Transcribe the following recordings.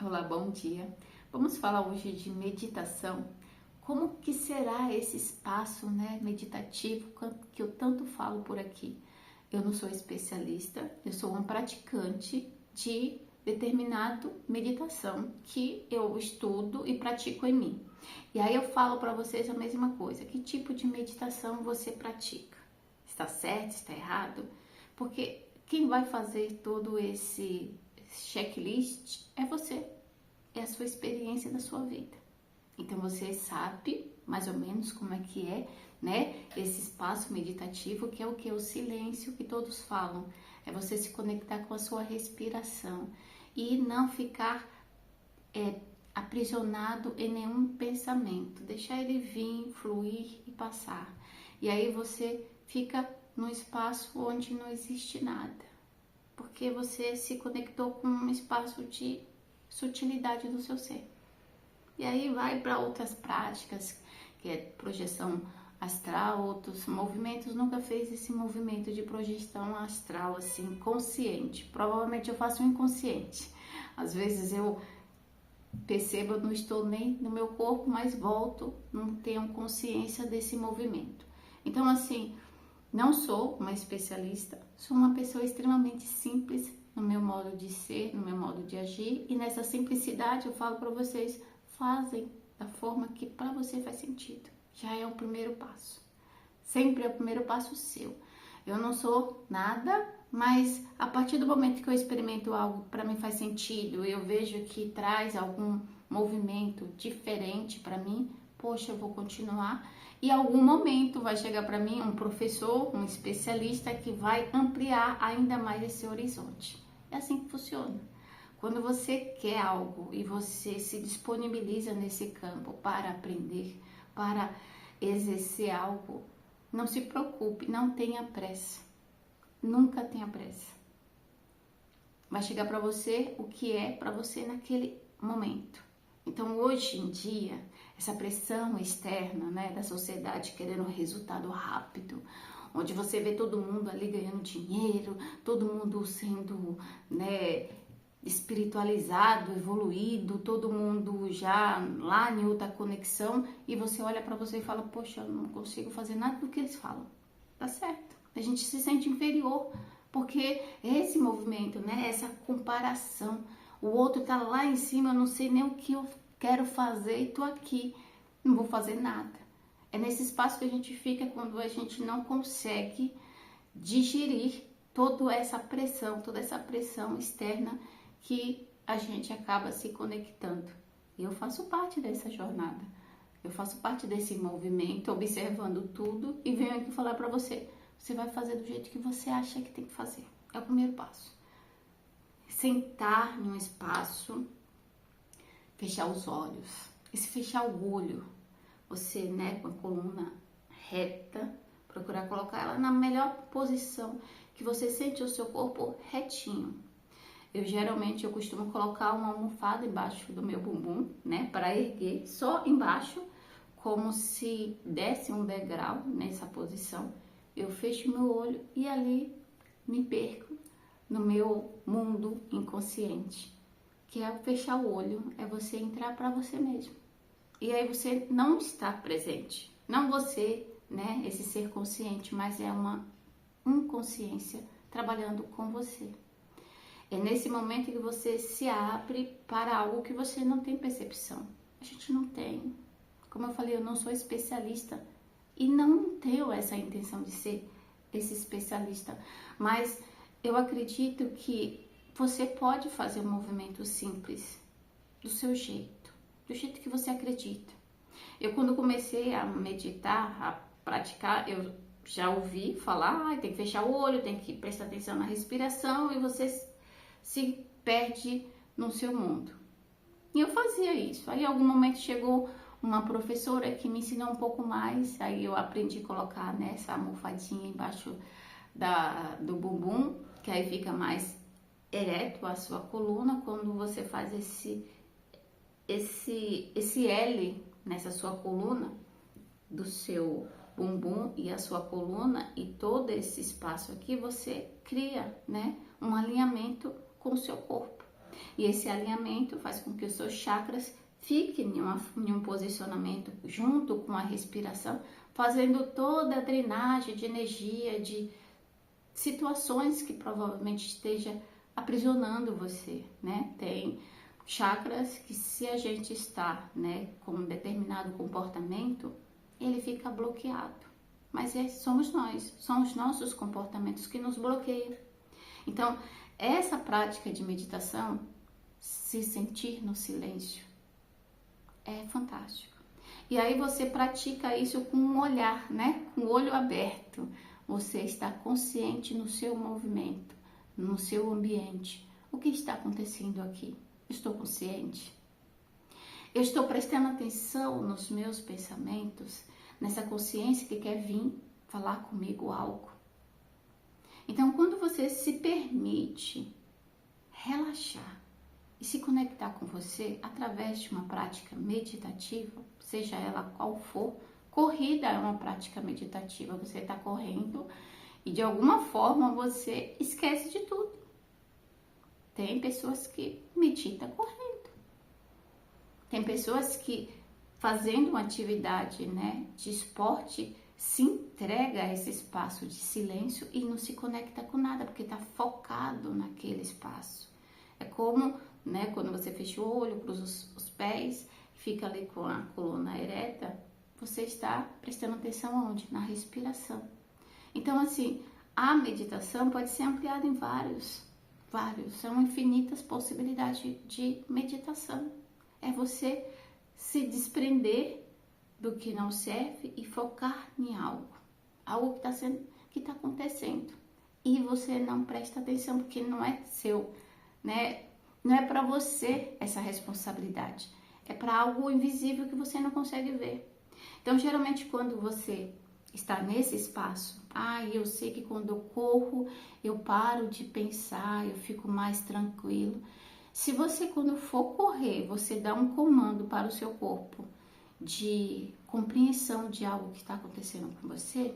Olá, bom dia. Vamos falar hoje de meditação. Como que será esse espaço, meditativo que eu tanto falo por aqui? Eu não sou especialista, eu sou um praticante de determinado meditação que eu estudo e pratico em mim. E aí eu falo para vocês a mesma coisa. Que tipo de meditação você pratica? Está certo? Está errado? Porque quem vai fazer todo esse checklist é você, é a sua experiência da sua vida. Então você sabe mais ou menos como é que é, né? Esse espaço meditativo que é o que? O silêncio que todos falam. É você se conectar com a sua respiração e não ficar aprisionado em nenhum pensamento. Deixar ele vir, fluir e passar. E aí você fica num espaço onde não existe nada. Porque você se conectou com um espaço de sutilidade do seu ser. E aí vai para outras práticas, que é projeção astral, outros movimentos. Nunca fez esse movimento de projeção astral assim, consciente. Provavelmente eu faço um inconsciente. Às vezes eu percebo, eu não estou nem no meu corpo, mas volto, não tenho consciência desse movimento. Então assim, não sou uma especialista, sou uma pessoa extremamente simples no meu modo de ser, no meu modo de agir, e nessa simplicidade eu falo para vocês, fazem da forma que para você faz sentido. Já é o primeiro passo. Sempre é o primeiro passo seu. Eu não sou nada, mas a partir do momento que eu experimento algo que para mim faz sentido, eu vejo que traz algum movimento diferente para mim, poxa, eu vou continuar. E em algum momento vai chegar para mim um professor, um especialista que vai ampliar ainda mais esse horizonte. É assim que funciona. Quando você quer algo e você se disponibiliza nesse campo para aprender, para exercer algo, não se preocupe, não tenha pressa. Nunca tenha pressa. Vai chegar para você o que é para você naquele momento. Então, hoje em dia, essa pressão externa, da sociedade querendo resultado rápido, onde você vê todo mundo ali ganhando dinheiro, todo mundo sendo, espiritualizado, evoluído, todo mundo já lá em outra conexão, e você olha para você e fala, poxa, eu não consigo fazer nada do que eles falam. Tá certo. A gente se sente inferior, porque esse movimento, essa comparação, o outro tá lá em cima, eu não sei nem o que eu quero fazer e tô aqui, não vou fazer nada. É nesse espaço que a gente fica quando a gente não consegue digerir toda essa pressão externa que a gente acaba se conectando. Eu faço parte dessa jornada, eu faço parte desse movimento, observando tudo e venho aqui falar para você. Você vai fazer do jeito que você acha que tem que fazer. É o primeiro passo. Sentar num espaço, fechar os olhos. E se fechar o olho, você, com a coluna reta, procurar colocar ela na melhor posição, que você sente o seu corpo retinho. Eu costumo colocar uma almofada embaixo do meu bumbum, para erguer só embaixo, como se desse um degrau nessa posição. Eu fecho meu olho e ali me perco no meu mundo inconsciente, que é fechar o olho, é você entrar para você mesmo. E aí você não está presente, não você, esse ser consciente, mas é uma inconsciência trabalhando com você. É nesse momento que você se abre para algo que você não tem percepção. A gente não tem. Como eu falei, eu não sou especialista e não tenho essa intenção de ser esse especialista. Mas eu acredito que você pode fazer um movimento simples, do seu jeito, do jeito que você acredita. Eu, quando comecei a meditar, a praticar, eu já ouvi falar, tem que fechar o olho, tem que prestar atenção na respiração e você se perde no seu mundo. E eu fazia isso. Aí, em algum momento, chegou uma professora que me ensinou um pouco mais. Aí, eu aprendi a colocar essa almofadinha embaixo do bumbum, que aí fica mais ereto a sua coluna. Quando você faz esse L nessa sua coluna, do seu bumbum e a sua coluna e todo esse espaço aqui, você cria, um alinhamento com o seu corpo. E esse alinhamento faz com que os seus chakras fiquem em um posicionamento junto com a respiração, fazendo toda a drenagem de energia, de situações que provavelmente esteja aprisionando você, né? Tem chakras que, se a gente está, né, com um determinado comportamento, ele fica bloqueado. Mas somos nós, são os nossos comportamentos que nos bloqueiam. Então, essa prática de meditação, se sentir no silêncio, é fantástico. E aí você pratica isso com um olhar, né? Com o olho aberto. Você está consciente no seu movimento, no seu ambiente. O que está acontecendo aqui? Estou consciente? Eu estou prestando atenção nos meus pensamentos, nessa consciência que quer vir falar comigo algo. Então, quando você se permite relaxar e se conectar com você através de uma prática meditativa, seja ela qual for, corrida é uma prática meditativa. Você está correndo e de alguma forma você esquece de tudo. Tem pessoas que meditam correndo. Tem pessoas que, fazendo uma atividade, né, de esporte, se entrega a esse espaço de silêncio e não se conecta com nada, porque está focado naquele espaço. É como, né, quando você fecha o olho, cruza os pés, fica ali com a coluna ereta, você está prestando atenção aonde? Na respiração. Então, assim, a meditação pode ser ampliada em vários, são infinitas possibilidades de meditação. É você se desprender do que não serve e focar em algo que está acontecendo. E você não presta atenção, porque não é seu, né? Não é para você essa responsabilidade. É para algo invisível que você não consegue ver. Então, geralmente, quando você está nesse espaço, eu sei que quando eu corro, eu paro de pensar, eu fico mais tranquilo. Se você, quando for correr, você dá um comando para o seu corpo de compreensão de algo que está acontecendo com você,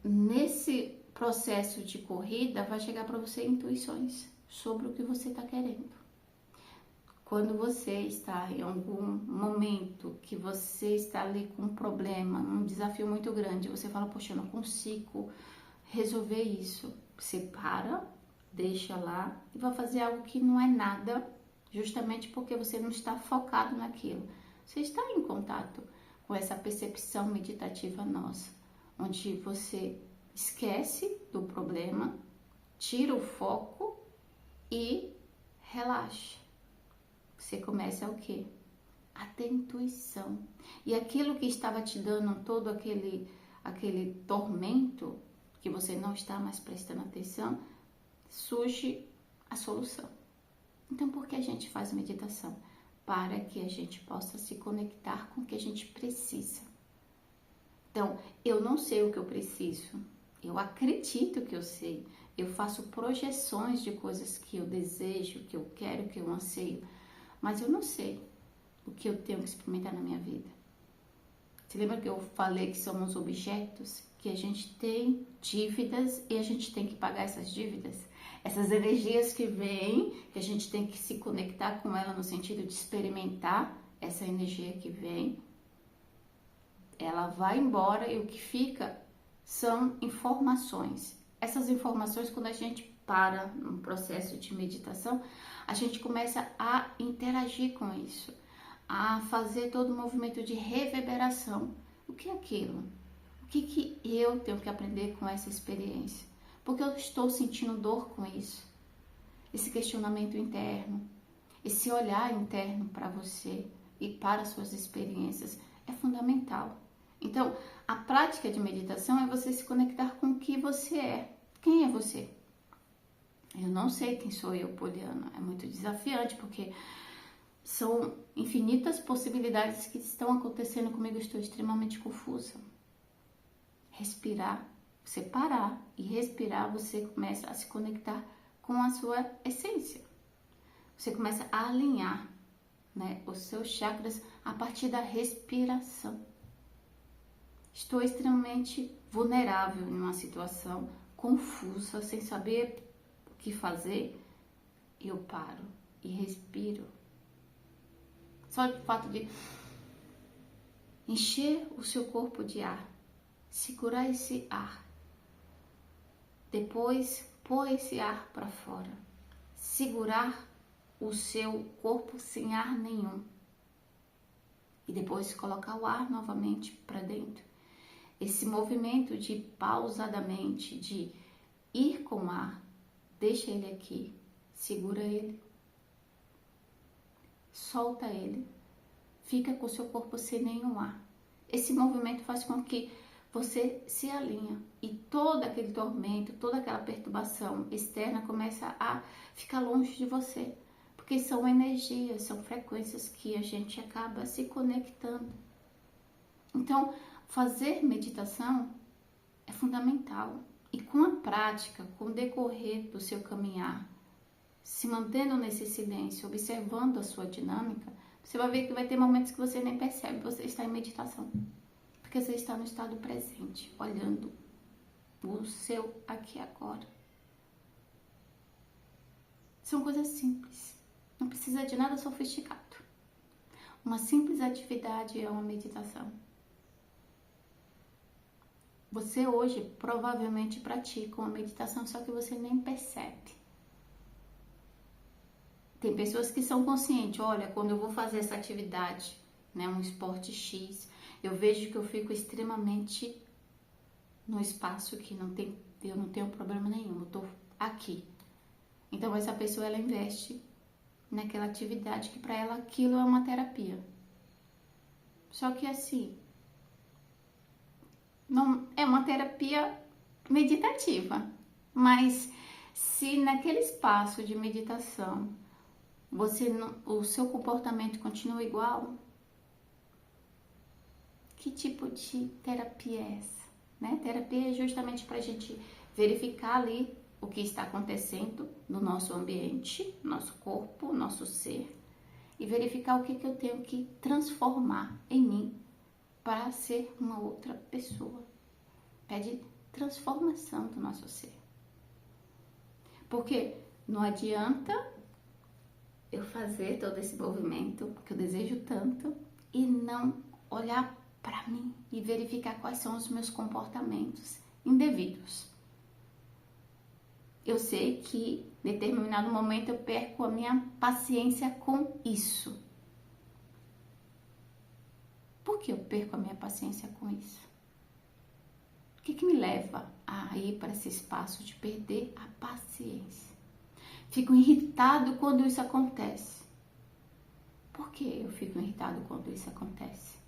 nesse processo de corrida vai chegar para você intuições sobre o que você está querendo. Quando você está em algum momento que você está ali com um problema, um desafio muito grande, você fala, poxa, eu não consigo resolver isso. Você para, deixa lá e vai fazer algo que não é nada, justamente porque você não está focado naquilo. Você está em contato com essa percepção meditativa nossa, onde você esquece do problema, tira o foco e relaxa. Você começa o quê? A ter intuição. E aquilo que estava te dando todo aquele tormento, que você não está mais prestando atenção, surge a solução. Então, por que a gente faz meditação? Para que a gente possa se conectar com o que a gente precisa. Então, eu não sei o que eu preciso. Eu acredito que eu sei. Eu faço projeções de coisas que eu desejo, que eu quero, que eu anseio. Mas eu não sei o que eu tenho que experimentar na minha vida. Você lembra que eu falei que somos objetos? Que a gente tem dívidas e a gente tem que pagar essas dívidas? Essas energias que vêm, que a gente tem que se conectar com ela no sentido de experimentar essa energia que vem. Ela vai embora e o que fica são informações. Essas informações, quando a gente para no processo de meditação, a gente começa a interagir com isso, a fazer todo o movimento de reverberação. O que é aquilo? O que eu tenho que aprender com essa experiência? Porque eu estou sentindo dor com isso. Esse questionamento interno, esse olhar interno para você e para suas experiências é fundamental. Então, a prática de meditação é você se conectar com o que você é. Quem é você? Eu não sei quem sou eu, Poliana. É muito desafiante, porque são infinitas possibilidades que estão acontecendo comigo. Eu estou extremamente confusa. Respirar, você parar e respirar, você começa a se conectar com a sua essência. Você começa a alinhar, né, os seus chakras a partir da respiração. Estou extremamente vulnerável em uma situação confusa, sem saber o que fazer. eu paro e respiro. Só o fato de encher o seu corpo de ar, segurar esse ar, depois pôr esse ar para fora, segurar o seu corpo sem ar nenhum e depois colocar o ar novamente para dentro. Esse movimento de pausadamente, de ir com o ar, deixa ele aqui, segura ele, solta ele, fica com o seu corpo sem nenhum ar. Esse movimento faz com que você se alinha e todo aquele tormento, toda aquela perturbação externa começa a ficar longe de você, porque são energias, são frequências que a gente acaba se conectando. Então, fazer meditação é fundamental e com a prática, com o decorrer do seu caminhar, se mantendo nesse silêncio, observando a sua dinâmica, você vai ver que vai ter momentos que você nem percebe que você está em meditação. Porque você está no estado presente, olhando o seu aqui e agora. São coisas simples, não precisa de nada sofisticado. Uma simples atividade é uma meditação. Você hoje provavelmente pratica uma meditação, só que você nem percebe. Tem pessoas que são conscientes, olha, quando eu vou fazer essa atividade, né, um esporte X, eu vejo que eu fico extremamente no espaço que eu não tenho problema nenhum, eu tô aqui. Então essa pessoa, ela investe naquela atividade que para ela aquilo é uma terapia. Só que assim, não é uma terapia meditativa, mas se naquele espaço de meditação o seu comportamento continua igual, que tipo de terapia é essa? Né? Terapia é justamente para a gente verificar ali o que está acontecendo no nosso ambiente, nosso corpo, nosso ser, e verificar o que eu tenho que transformar em mim para ser uma outra pessoa. Pede transformação do nosso ser. Porque não adianta eu fazer todo esse movimento que eu desejo tanto e não olhar para mim e verificar quais são os meus comportamentos indevidos. Eu sei que em determinado momento eu perco a minha paciência com isso. Por que eu perco a minha paciência com isso? O que me leva a ir para esse espaço de perder a paciência? Fico irritado quando isso acontece. Por que eu fico irritado quando isso acontece?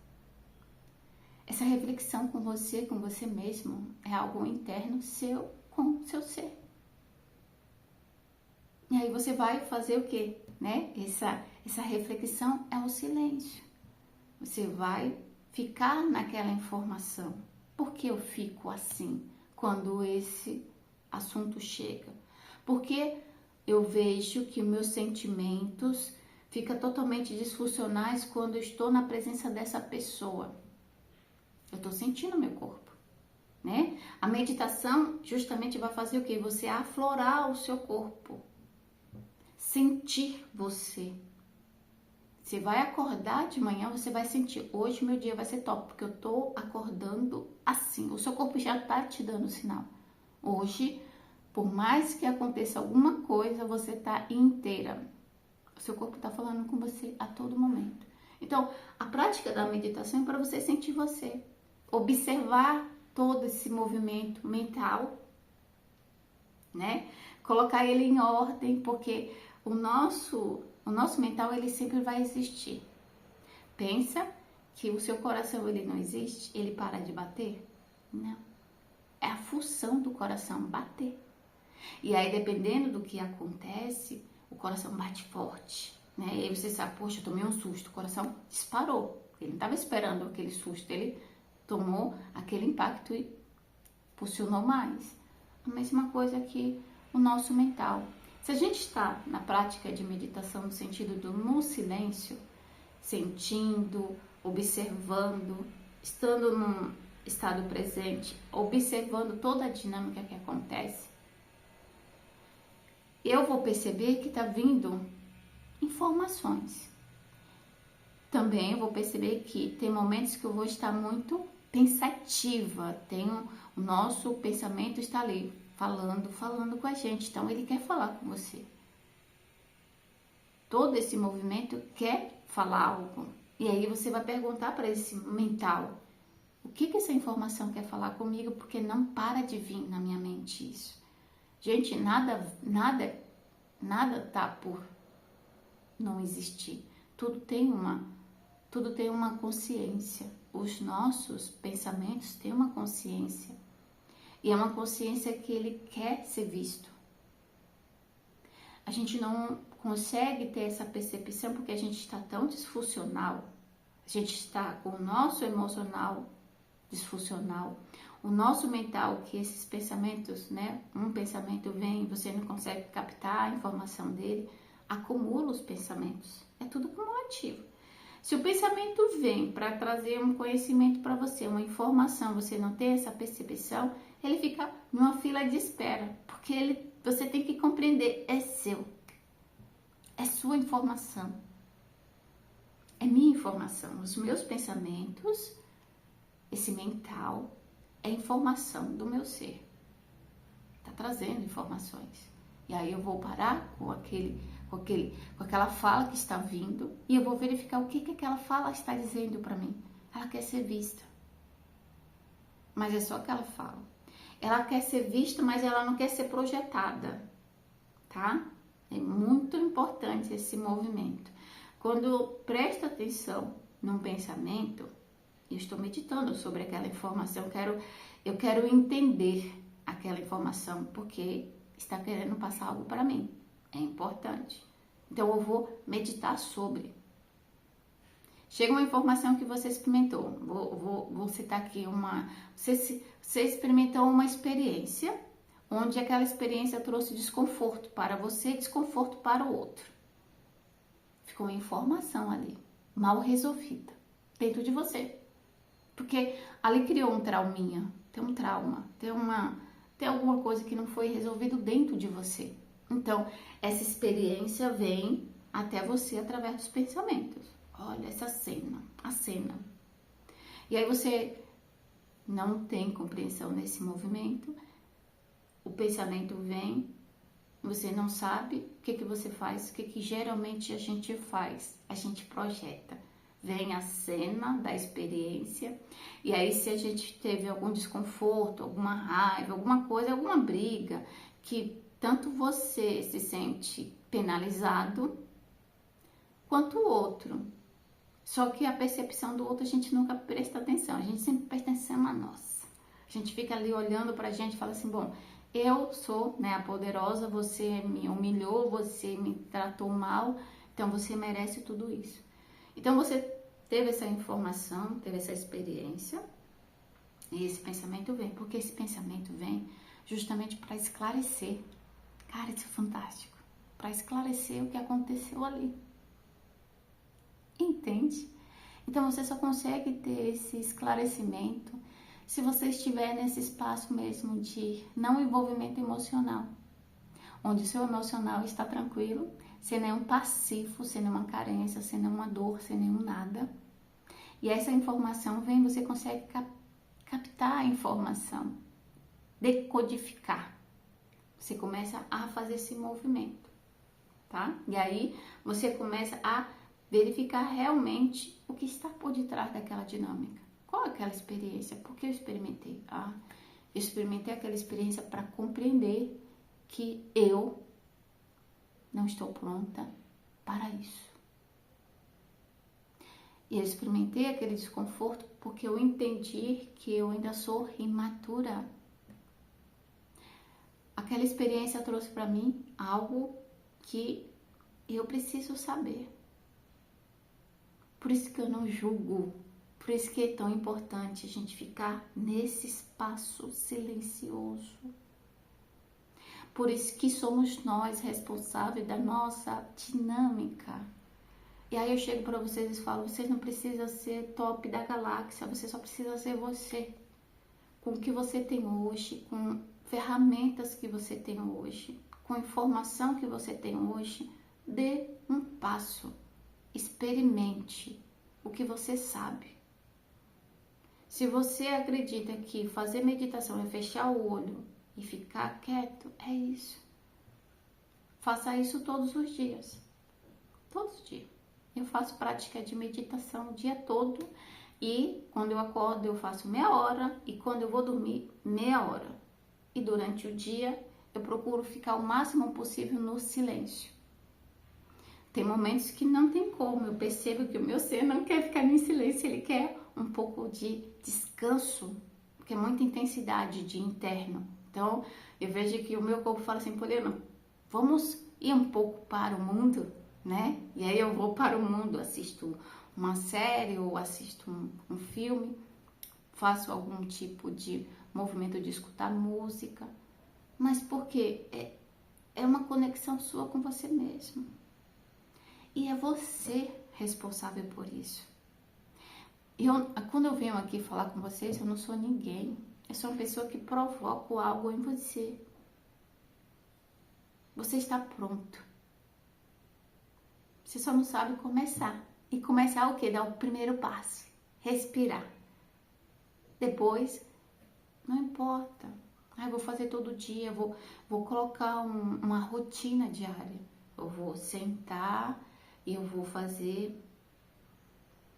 Essa reflexão com você mesmo, é algo interno seu com seu ser. E aí você vai fazer o quê? Né? Essa reflexão é o silêncio. Você vai ficar naquela informação. Por que eu fico assim quando esse assunto chega? Porque eu vejo que meus sentimentos ficam totalmente disfuncionais quando eu estou na presença dessa pessoa. Eu estou sentindo meu corpo, né? A meditação justamente vai fazer o quê? Você aflorar o seu corpo. Sentir você. Você vai acordar de manhã, você vai sentir, hoje meu dia vai ser top, porque eu tô acordando assim. O seu corpo já tá te dando sinal. Hoje, por mais que aconteça alguma coisa, você tá inteira. O seu corpo tá falando com você a todo momento. Então, a prática da meditação é para você sentir você. Observar todo esse movimento mental, né? Colocar ele em ordem, porque o nosso mental, ele sempre vai existir. Pensa que o seu coração, ele não existe, ele para de bater? Não. É a função do coração bater. E aí, dependendo do que acontece, o coração bate forte, né? E aí você sabe, poxa, eu tomei um susto, o coração disparou. Ele não estava esperando aquele susto, ele tomou aquele impacto e funcionou mais. A mesma coisa que o nosso mental. Se a gente está na prática de meditação no sentido do no silêncio, sentindo, observando, estando num estado presente, observando toda a dinâmica que acontece, eu vou perceber que tá vindo informações. Também eu vou perceber que tem momentos que eu vou estar muito pensativa, o nosso pensamento está ali, falando com a gente, então ele quer falar com você. Todo esse movimento quer falar algo, e aí você vai perguntar para esse mental, o que essa informação quer falar comigo, porque não para de vir na minha mente isso. Gente, nada tá por não existir, tudo tem uma consciência. Os nossos pensamentos têm uma consciência. E é uma consciência que ele quer ser visto. A gente não consegue ter essa percepção porque a gente está tão disfuncional. A gente está com o nosso emocional disfuncional. O nosso mental, que esses pensamentos, né? Um pensamento vem, você não consegue captar a informação dele, acumula os pensamentos. É tudo cumulativo. Se o pensamento vem para trazer um conhecimento para você, uma informação, você não tem essa percepção, ele fica numa fila de espera, porque você tem que compreender, é seu, é sua informação, é minha informação, os meus pensamentos, esse mental é informação do meu ser, tá trazendo informações. E aí eu vou parar com aquela fala que está vindo e eu vou verificar o que aquela fala está dizendo para mim. Ela quer ser vista, mas é só que ela fala. Ela quer ser vista, mas ela não quer ser projetada, tá? É muito importante esse movimento. Quando eu presto atenção num pensamento, eu estou meditando sobre aquela informação, eu quero entender aquela informação, porque está querendo passar algo para mim. É importante. Então, eu vou meditar sobre. Chega uma informação que você experimentou. Vou citar aqui Você experimentou uma experiência, onde aquela experiência trouxe desconforto para você e desconforto para o outro. Ficou uma informação ali, mal resolvida, dentro de você. Porque ali criou um trauminha, tem um trauma, tem alguma coisa que não foi resolvido dentro de você. Então, essa experiência vem até você através dos pensamentos. Olha essa cena, a cena. E aí você não tem compreensão nesse movimento, o pensamento vem, você não sabe o que você faz, o que geralmente a gente faz, a gente projeta. Vem a cena da experiência, e aí se a gente teve algum desconforto, alguma raiva, alguma coisa, alguma briga, que tanto você se sente penalizado, quanto o outro. Só que a percepção do outro a gente nunca presta atenção, a gente sempre presta atenção a nossa. A gente fica ali olhando pra gente e fala assim, bom, eu sou, né, a poderosa, você me humilhou, você me tratou mal, então você merece tudo isso. Então você teve essa informação, teve essa experiência, e esse pensamento vem, porque esse pensamento vem justamente para esclarecer. Cara, isso é fantástico. Para esclarecer o que aconteceu ali. Entende? Então você só consegue ter esse esclarecimento se você estiver nesse espaço mesmo de não envolvimento emocional, onde o seu emocional está tranquilo, sem nenhum passivo, sem nenhuma carência, sem nenhuma dor, sem nenhum nada. E essa informação vem, você consegue captar a informação, decodificar. Você começa a fazer esse movimento, tá? E aí você começa a verificar realmente o que está por detrás daquela dinâmica. Qual é aquela experiência? Por que eu experimentei? Eu experimentei aquela experiência para compreender que eu não estou pronta para isso. E eu experimentei aquele desconforto porque eu entendi que eu ainda sou imatura. Aquela experiência trouxe para mim algo que eu preciso saber. Por isso que eu não julgo. Por isso que é tão importante a gente ficar nesse espaço silencioso. Por isso que somos nós responsáveis da nossa dinâmica. E aí eu chego para vocês e falo, você não precisa ser top da galáxia, você só precisa ser você. Com o que você tem hoje, com ferramentas que você tem hoje, com com a informação que você tem hoje, dê um passo. Experimente o que você sabe. Se você acredita que fazer meditação é fechar o olho e ficar quieto, é isso. Faça isso todos os dias. Todos os dias. Eu faço prática de meditação o dia todo e quando eu acordo eu faço meia hora e quando eu vou dormir, meia hora. E durante o dia eu procuro ficar o máximo possível no silêncio. Tem momentos que não tem como, eu percebo que o meu ser não quer ficar em silêncio, ele quer um pouco de descanso, porque é muita intensidade de interno. Então, eu vejo que o meu corpo fala assim, Poliana, vamos ir um pouco para o mundo, né? E aí eu vou para o mundo, assisto uma série ou assisto um filme, faço algum tipo de movimento de escutar música, mas porque é uma conexão sua com você mesmo. E é você responsável por isso. Quando eu venho aqui falar com vocês, eu não sou ninguém. Eu sou uma pessoa que provoca algo em você. Você está pronto. Você só não sabe começar. E começar o quê? Dar o primeiro passo. Respirar. Depois, não importa. Eu vou fazer todo dia, vou colocar uma rotina diária. Eu vou sentar e eu vou fazer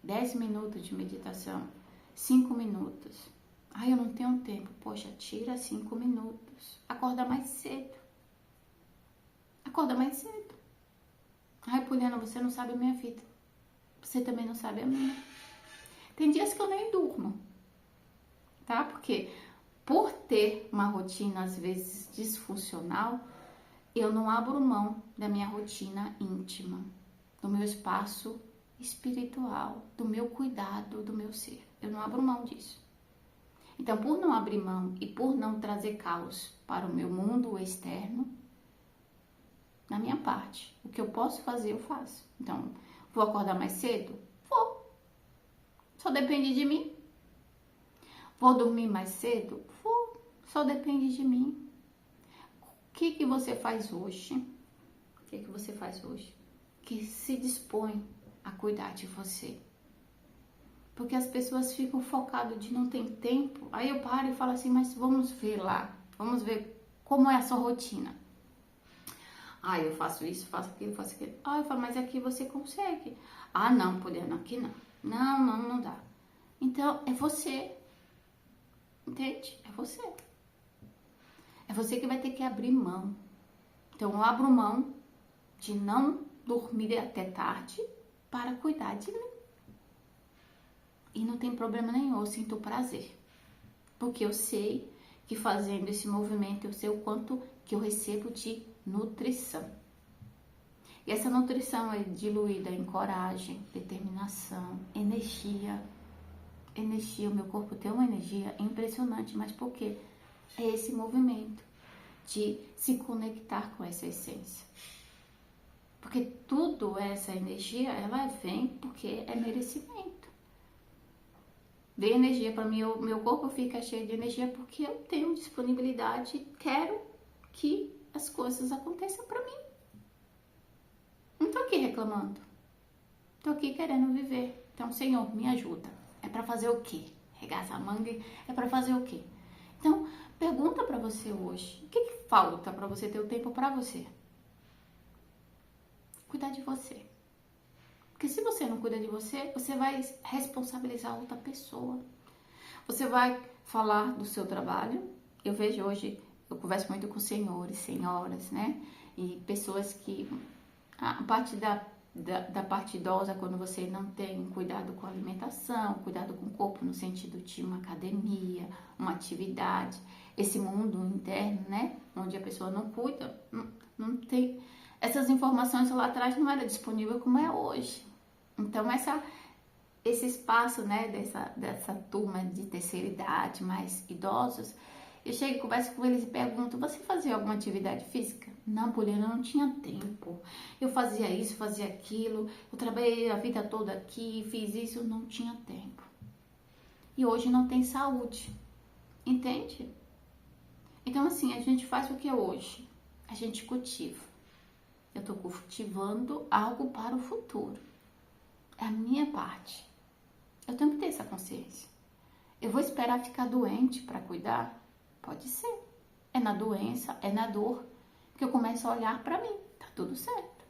10 minutos de meditação, 5 minutos. Eu não tenho tempo. Poxa, tira 5 minutos. Acorda mais cedo. Acorda mais cedo. Poliana, você não sabe a minha vida. Você também não sabe a minha. Tem dias que eu nem durmo, tá? Porque por ter uma rotina às vezes disfuncional, eu não abro mão da minha rotina íntima, do meu espaço espiritual, do meu cuidado, do meu ser. Eu não abro mão disso. Então, por não abrir mão e por não trazer caos para o meu mundo externo, na minha parte, o que eu posso fazer, eu faço. Então, vou acordar mais cedo? Vou. Só depende de mim. Vou dormir mais cedo? Vou. Só depende de mim. O que você faz hoje? O que você faz hoje? Que se dispõe a cuidar de você. Porque as pessoas ficam focadas de não ter tempo. Aí eu paro e falo assim, mas vamos ver lá. Vamos ver como é a sua rotina. Eu faço isso, faço aquilo, faço aquilo. Eu falo, mas aqui você consegue. Não, Poliana, aqui não. Não dá. Então, é você. Entende? É você. É você que vai ter que abrir mão. Então, eu abro mão de não dormir até tarde para cuidar de mim. E não tem problema nenhum, eu sinto prazer. Porque eu sei que fazendo esse movimento, eu sei o quanto que eu recebo de nutrição. E essa nutrição é diluída em coragem, determinação, energia. Energia, o meu corpo tem uma energia impressionante, mas por quê? É esse movimento de se conectar com essa essência. Porque tudo essa energia, ela vem porque é merecimento. Vem energia para mim, o meu corpo fica cheio de energia porque eu tenho disponibilidade, quero que as coisas aconteçam para mim. Não tô aqui reclamando. Tô aqui querendo viver. Então, Senhor, me ajuda. É para fazer o quê? Regaça a manga, é para fazer o quê? Então, pergunta para você hoje, o que falta para você ter o tempo para você? Cuidar de você. Porque se você não cuida de você, você vai responsabilizar outra pessoa. Você vai falar do seu trabalho. Eu vejo hoje, eu converso muito com senhores, senhoras, né? E pessoas que, a parte da parte idosa, quando você não tem cuidado com a alimentação, cuidado com o corpo no sentido de uma academia, uma atividade, esse mundo interno, né? Onde a pessoa não cuida, não tem... Essas informações lá atrás não era disponível como é hoje. Então, esse espaço, né, dessa turma de terceira idade, mais idosos, eu chego e converso com eles e pergunto, você fazia alguma atividade física? Não, Poliana, eu não tinha tempo. Eu fazia isso, fazia aquilo, eu trabalhei a vida toda aqui, fiz isso, não tinha tempo. E hoje não tem saúde, entende? Então, assim, a gente faz o que hoje? a gente cultiva. Eu estou cultivando algo para o futuro. É a minha parte. Eu tenho que ter essa consciência. Eu vou esperar ficar doente para cuidar? Pode ser. É na doença, é na dor que eu começo a olhar para mim. Tá tudo certo.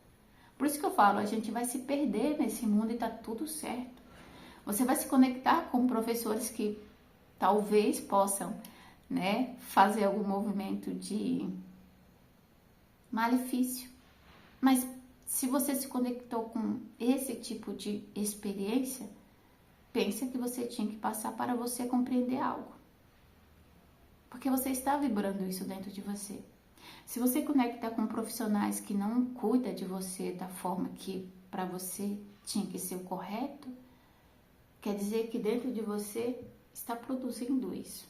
Por isso que eu falo, a gente vai se perder nesse mundo e tá tudo certo. Você vai se conectar com professores que talvez possam, né, fazer algum movimento de malefício. Mas se você se conectou com esse tipo de experiência, pensa que você tinha que passar para você compreender algo. Porque você está vibrando isso dentro de você. Se você conecta com profissionais que não cuidam de você da forma que para você tinha que ser o correto, quer dizer que dentro de você está produzindo isso.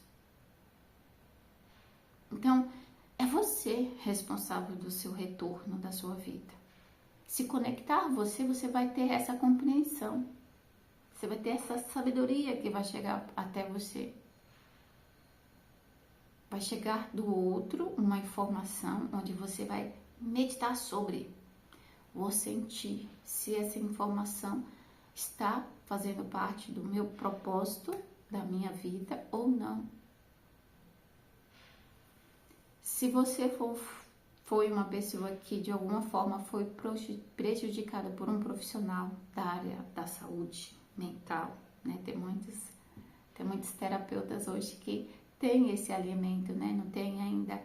Então, é você responsável do seu retorno da sua vida. Se conectar a você, você vai ter essa compreensão. Você vai ter essa sabedoria que vai chegar até você. Vai chegar do outro uma informação onde você vai meditar sobre. Vou sentir se essa informação está fazendo parte do meu propósito, da minha vida ou não. Se você foi uma pessoa que de alguma forma foi prejudicada por um profissional da área da saúde mental, né? Tem muitos terapeutas hoje que têm esse alinhamento, né? Não tem ainda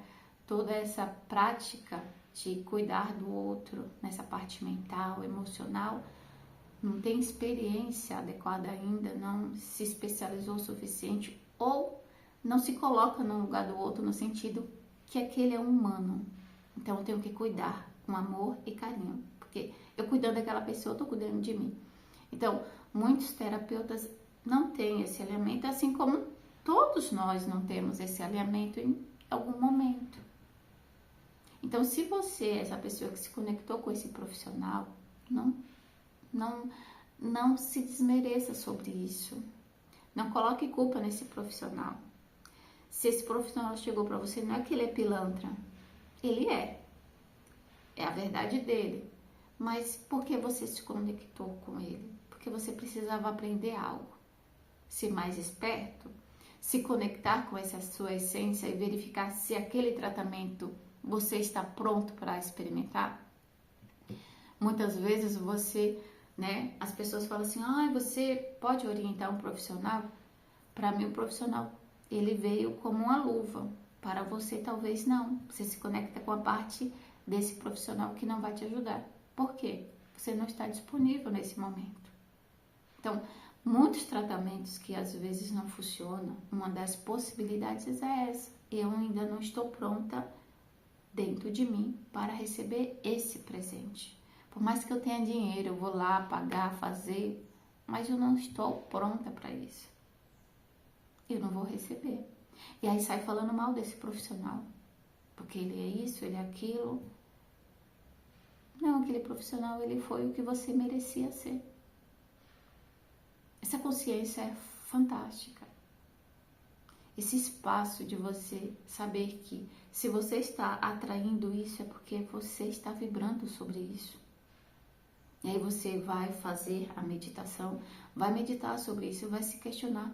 toda essa prática de cuidar do outro nessa parte mental, emocional, não tem experiência adequada ainda, não se especializou o suficiente ou não se coloca no lugar do outro no sentido que aquele é um humano. Então eu tenho que cuidar com amor e carinho, porque eu cuidando daquela pessoa, eu estou cuidando de mim. Então, muitos terapeutas não têm esse alinhamento, assim como todos nós não temos esse alinhamento em algum momento. Então, se você é essa pessoa que se conectou com esse profissional, não se desmereça sobre isso. Não coloque culpa nesse profissional. Se esse profissional chegou para você, não é que ele é pilantra. Ele é. É a verdade dele. Mas por que você se conectou com ele? Porque você precisava aprender algo. Ser mais esperto, se conectar com essa sua essência e verificar se aquele tratamento você está pronto para experimentar. Muitas vezes você, né, as pessoas falam assim, você pode orientar um profissional? Para mim, o profissional, ele veio como uma luva. Para você, talvez não. Você se conecta com a parte desse profissional que não vai te ajudar. Por quê? Você não está disponível nesse momento. Então, muitos tratamentos que às vezes não funcionam, uma das possibilidades é essa. Eu ainda não estou pronta dentro de mim para receber esse presente. Por mais que eu tenha dinheiro, eu vou lá pagar, fazer, mas eu não estou pronta para isso. Eu não vou receber. E aí sai falando mal desse profissional, porque ele é isso, ele é aquilo. Não, aquele profissional, ele foi o que você merecia ser. Essa consciência é fantástica. Esse espaço de você saber que se você está atraindo isso é porque você está vibrando sobre isso. E aí você vai fazer a meditação, vai meditar sobre isso, vai se questionar.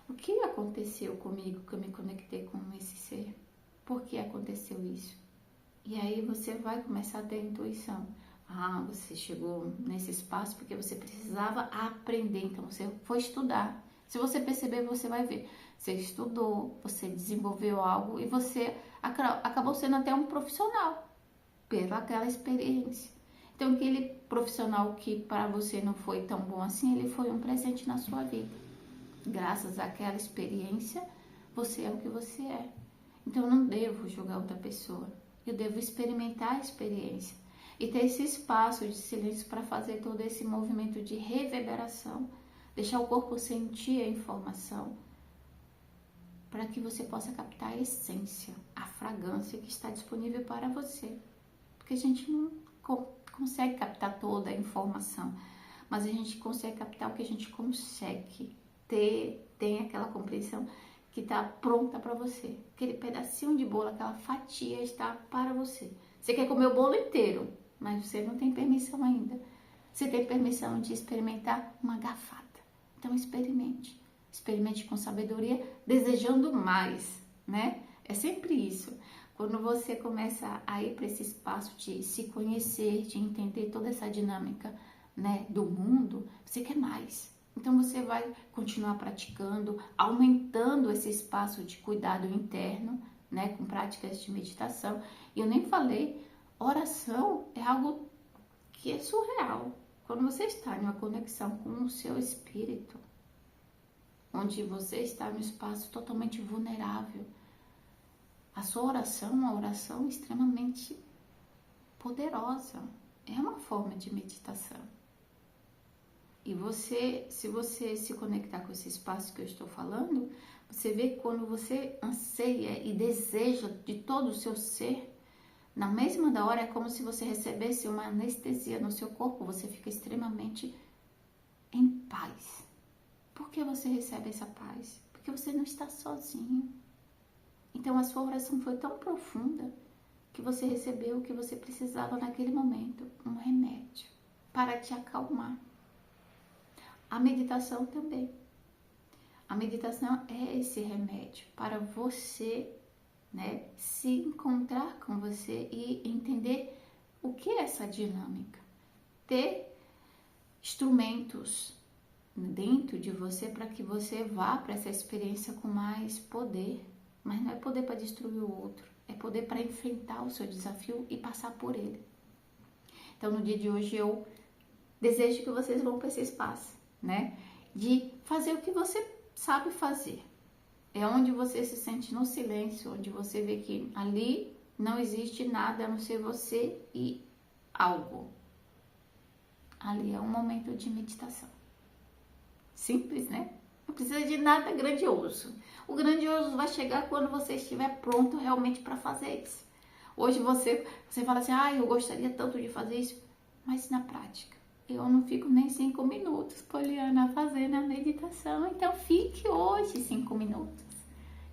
O que aconteceu comigo que eu me conectei com esse ser? Por que aconteceu isso? E aí você vai começar a ter intuição. Você chegou nesse espaço porque você precisava aprender, então você foi estudar. Se você perceber, você vai ver. Você estudou, você desenvolveu algo e você acabou sendo até um profissional pelaquela experiência. Então, aquele profissional que para você não foi tão bom assim, ele foi um presente na sua vida. Graças àquela experiência, você é o que você é. Então, eu não devo julgar outra pessoa. Eu devo experimentar a experiência e ter esse espaço de silêncio para fazer todo esse movimento de reverberação, deixar o corpo sentir a informação, para que você possa captar a essência, a fragrância que está disponível para você. Porque a gente não consegue captar toda a informação, mas a gente consegue captar o que a gente consegue ter, tem aquela compreensão que está pronta para você. Aquele pedacinho de bolo, aquela fatia está para você. Você quer comer o bolo inteiro, mas você não tem permissão ainda. Você tem permissão de experimentar uma garfada. Então experimente. Experimente com sabedoria, desejando mais, né? É sempre isso. Quando você começa a ir para esse espaço de se conhecer, de entender toda essa dinâmica, né, do mundo, você quer mais. Então você vai continuar praticando, aumentando esse espaço de cuidado interno, né, com práticas de meditação. E eu nem falei, oração é algo que é surreal. Quando você está em uma conexão com o seu espírito, onde você está em um espaço totalmente vulnerável, a sua oração é uma oração extremamente poderosa. É uma forma de meditação. E você, se você se conectar com esse espaço que eu estou falando, você vê que quando você anseia e deseja de todo o seu ser, na mesma da hora é como se você recebesse uma anestesia no seu corpo, você fica extremamente em paz. Por que você recebe essa paz? Porque você não está sozinho. Então a sua oração foi tão profunda que você recebeu o que você precisava naquele momento, um remédio para te acalmar. A meditação também. A meditação é esse remédio para você, né, se encontrar com você e entender o que é essa dinâmica. Ter instrumentos dentro de você para que você vá para essa experiência com mais poder. Mas não é poder para destruir o outro, é poder para enfrentar o seu desafio e passar por ele. Então, no dia de hoje, eu desejo que vocês vão para esse espaço, né? De fazer o que você sabe fazer. É onde você se sente no silêncio, onde você vê que ali não existe nada a não ser você e algo. Ali é um momento de meditação. Simples, né? Não precisa de nada grandioso. O grandioso vai chegar quando você estiver pronto realmente para fazer isso. Hoje você fala assim, eu gostaria tanto de fazer isso, mas na prática, eu não fico nem 5 minutos, Poliana, fazendo a meditação. Então fique hoje 5 minutos,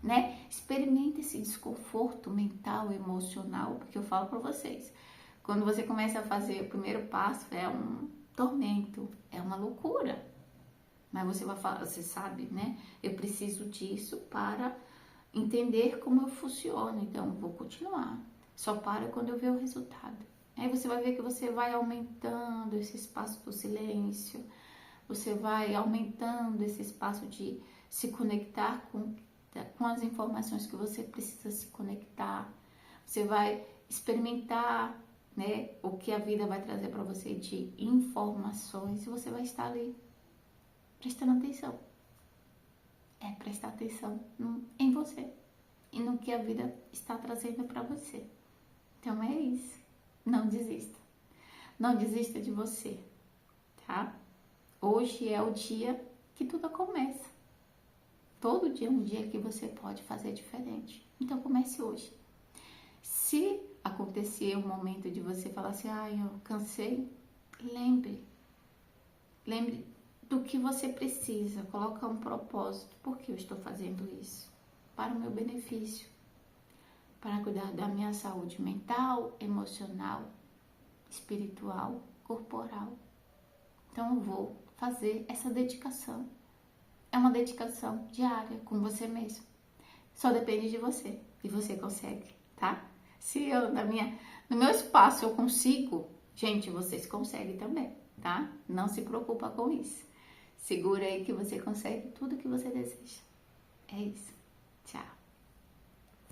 né? Experimente esse desconforto mental, emocional, porque eu falo para vocês, quando você começa a fazer o primeiro passo, é um tormento, é uma loucura. Mas você vai falar, você sabe, né? Eu preciso disso para entender como eu funciono. Então, eu vou continuar. Só para quando eu ver o resultado. Aí você vai ver que você vai aumentando esse espaço do silêncio. Você vai aumentando esse espaço de se conectar com as informações que você precisa se conectar. Você vai experimentar, né, o que a vida vai trazer para você de informações. E você vai estar ali prestando atenção. É prestar atenção em você e no que a vida está trazendo para você. Então é isso. Não desista. Não desista de você, tá? Hoje é o dia que tudo começa. Todo dia é um dia que você pode fazer diferente. Então comece hoje. Se acontecer um momento de você falar assim, eu cansei, lembre do que você precisa, colocar um propósito. Por que eu estou fazendo isso? Para o meu benefício, para cuidar da minha saúde mental, emocional, espiritual, corporal. Então eu vou fazer essa dedicação. É uma dedicação diária com você mesmo. Só depende de você e você consegue, tá? Se eu, no meu espaço eu consigo, gente, vocês conseguem também, tá? Não se preocupa com isso. Segura aí que você consegue tudo que você deseja. É isso.